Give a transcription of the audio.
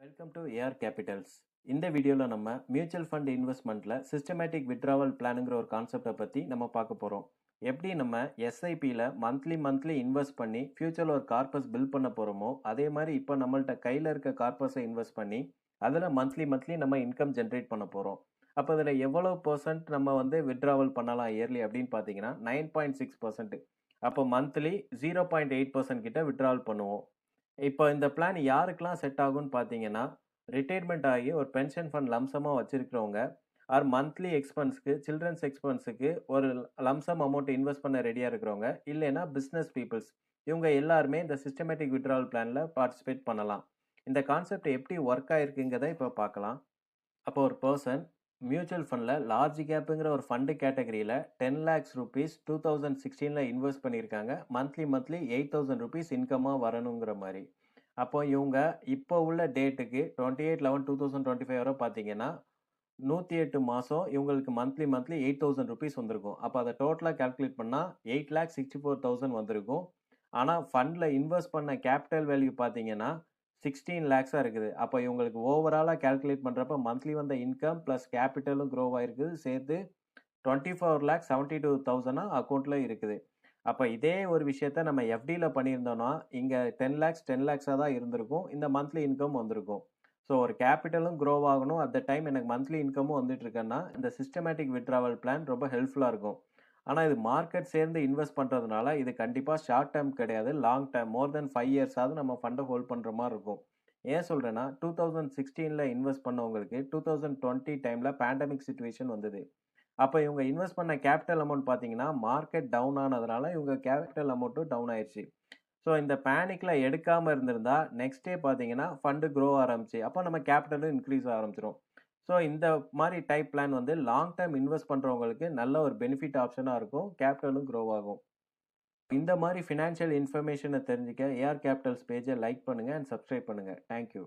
Welcome to AR Capitals. இந்த வீடியோவில் நம்ம மியூச்சுவல் ஃபண்ட் இன்வெஸ்ட்மெண்ட்டில் சிஸ்டமேட்டிக் வித்ட்ராவல் பிளானுங்கிற ஒரு கான்செப்டை பற்றி நம்ம பார்க்க போகிறோம். எப்படி நம்ம எஸ்ஐபியில் மந்த்லி இன்வெஸ்ட் பண்ணி ஃப்யூச்சரில் ஒரு கார்பஸ் பில்ட் பண்ண போகிறோமோ, அதே மாதிரி இப்போ நம்மள்ட்ட கையில் இருக்க கார்பஸை இன்வெஸ்ட் பண்ணி அதில் மந்த்லி நம்ம இன்கம் ஜென்ரேட் பண்ண போகிறோம். அப்போ அதில் எவ்வளோ % நம்ம வித்ட்ராவல் பண்ணலாம் இயர்லி அப்படின்னு பார்த்தீங்கன்னா 9.6%. அப்போ மந்த்லி 0.8% கிட்ட வித்ட்ராவல் பண்ணுவோம். இப்போ இந்த பிளான் யாருக்கெல்லாம் செட் ஆகும்னு பார்த்தீங்கன்னா, ரிட்டயர்மெண்ட் ஆகி ஒரு பென்ஷன் ஃபண்ட் லம்சமாக வச்சிருக்கிறவங்க, ஆர் மந்த்லி எக்ஸ்பென்ஸ்க்கு சில்ட்ரன்ஸ் எக்ஸ்பென்ஸுக்கு ஒரு லம்சம் அமௌண்ட் இன்வெஸ்ட் பண்ண ரெடியாக இருக்கிறவங்க, இல்லைன்னா பிஸ்னஸ் பீப்புள்ஸ், இவங்க எல்லாருமே இந்த சிஸ்டமேட்டிக் வித்ட்ராவல் பிளானில் பார்ட்டிசிபேட் பண்ணலாம். இந்த கான்செப்ட் எப்படி ஒர்க் ஆயிருக்குங்கிறத இப்போ பார்க்கலாம். அப்போ ஒரு பர்சன் மியூச்சுவல் ஃபண்டில் லார்ஜ் கேப்புங்கிற ஒரு ஃபண்டு கேட்டகரியில் 10 lakhs rupees 2016 இன்வெஸ்ட் பண்ணியிருக்காங்க. மந்த்லி 8,000 rupees இன்கமாக வரணுங்கிற மாதிரி. அப்போ இவங்க இப்போ உள்ள டேட்டுக்கு 28/11/2025 வரை பார்த்தீங்கன்னா 108 மாதம் இவங்களுக்கு மந்த்லி 8,000 rupees வந்திருக்கும். அப்போ அதை டோட்டலாக கால்குலேட் பண்ணால் 8,64,000 வந்திருக்கும். ஆனால் ஃபண்டில் இன்வெஸ்ட் பண்ண கேபிட்டல் வேல்யூ பார்த்தீங்கன்னா 16 lakhs இருக்குது. அப்போ இவங்களுக்கு ஓவராலாக கால்குலேட் பண்ணுறப்ப மந்த்லி வந்த இன்கம் ப்ளஸ் கேபிட்டலும் க்ரோ ஆகிருக்குது. சேர்த்து 24,72,000 அக்கௌண்ட்டில் இருக்குது. அப்போ இதே ஒரு விஷயத்த நம்ம எஃப்டியில் பண்ணியிருந்தோம்னா இங்கே 10 lakhs தான் இருந்திருக்கும். இந்த மந்த்லி இன்கம் வந்திருக்கும். ஸோ ஒரு கேபிட்டலும் க்ரோ ஆகணும், அட் த டைம் எனக்கு மந்த்லி இன்கமும் வந்துட்டு இருக்கேன்னா இந்த சிஸ்டமேட்டிக் வித்ட்ராவல் பிளான் ரொம்ப ஹெல்ப்ஃபுல்லாக இருக்கும். ஆனால் இது மார்க்கெட் சேர்ந்து இன்வெஸ்ட் பண்ணுறதுனால இது கண்டிப்பாக ஷார்ட் டேர்ம் கிடையாது, லாங் டேர்ம், மோர் தென் 5 years நம்ம ஃபண்டை ஹோல்ட் பண்ணுற மாதிரி இருக்கும். ஏன் சொல்கிறேன்னா 2016 இன்வெஸ்ட் பண்ணவங்களுக்கு 2020 டைமில் பேண்டமிக் சுச்சுவேஷன் வந்தது. அப்போ இவங்க இன்வெஸ்ட் பண்ண கேபிட்டல் அமௌண்ட் பார்த்தீங்கன்னா மார்க்கெட் டவுன் ஆனதுனால இவங்க கேபிட்டல் அமௌண்ட்டும் டவுன் ஆயிடுச்சு. ஸோ இந்த பேனிக்கில் எடுக்காமல் இருந்திருந்தா நெக்ஸ்ட் டே பார்த்தீங்கன்னா ஃபண்டு க்ரோ ஆரம்பிச்சு, அப்போ நம்ம கேபிட்டலும் இன்க்ரீஸ் ஆரம்பிச்சிடும். ஸோ இந்த மாதிரி type plan long term invest பண்ணுறவங்களுக்கு நல்ல ஒரு பெனிஃபிட் ஆப்ஷனாக இருக்கும், கேபிட்டலும் க்ரோ ஆகும். இந்த மாதிரி ஃபினான்ஷியல் இன்ஃபர்மேஷனை தெரிஞ்சுக்க ஏஆர் கேபிட்டல்ஸ் பேஜை லைக் பண்ணுங்கள் அண்ட் சப்ஸ்கிரைப் பண்ணுங்கள். தேங்க்யூ.